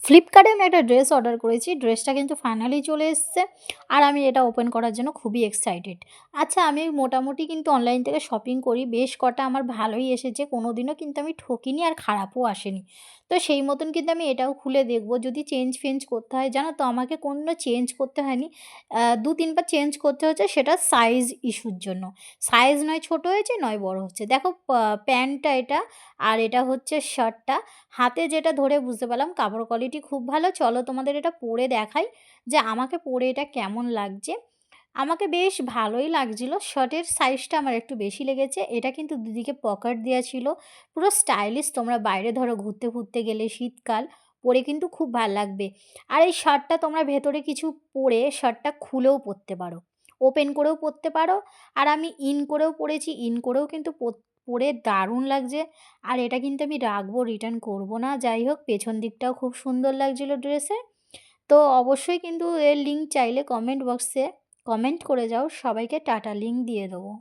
ফ্লিপকার্টে আমি একটা ড্রেস অর্ডার করেছি। ড্রেসটা কিন্তু ফাইনালি চলে এসছে। আর আমি এটা ওপেন করার জন্য খুবই এক্সাইটেড। আচ্ছা, আমি মোটামুটি কিন্তু অনলাইন থেকে শপিং করি। বেশ কটা আমার ভালোই এসেছে। কোনোদিনও কিন্তু আমি ঠকিনি আর খারাপও আসেনি। তো সেই মতন কিন্তু আমি এটাও খুলে দেখব। যদি চেঞ্জ-ফেঞ্জ করতে হয়, জানো তো আমাকে কোনো চেঞ্জ করতে হয়নি। ২-৩ বার চেঞ্জ করতে হয়েছে, সেটা সাইজ ইস্যুর জন্য। সাইজ নয় ছোট হয়েছে, নয় বড় হচ্ছে। দেখো প্যান্টটা এটা, আর এটা হচ্ছে শার্টটা। হাতে যেটা ধরে বুঝতে পারলাম কাপড় কোয়ালিটি খুব ভালো। চলো তোমাদের এটা পরে দেখাই যে আমাকে পরে এটা কেমন লাগছে। আমাকে বেশ ভালোই লাগছিল। শার্টের সাইজটা আমার একটু বেশি লেগেছে। এটা কিন্তু দুদিকে পকেট দেয়া ছিল। পুরো স্টাইলিশ, তোমরা বাইরে ধরো ঘুরতে গেলে শীতকাল পরে কিন্তু খুব ভাল লাগবে। আর এই শার্টটা তোমরা ভেতরে কিছু পরে শার্টটা খুলেও পরতে পারো। ওপেন করেও পরতে পারো। আর আমি ইন করেও পরেছি। ইন করেও কিন্তু পরে দারুণ লাগছে। আর এটা কিন্তু আমি রাখবো, রিটার্ন করব না। যাই হোক, পেছন দিকটাও খুব সুন্দর লাগছিল ড্রেসের। তো অবশ্যই কিন্তু এর লিঙ্ক চাইলে কমেন্ট বক্সে কমেন্ট করে যাও। সবাইকে টাটা, লিঙ্ক দিয়ে দেবো।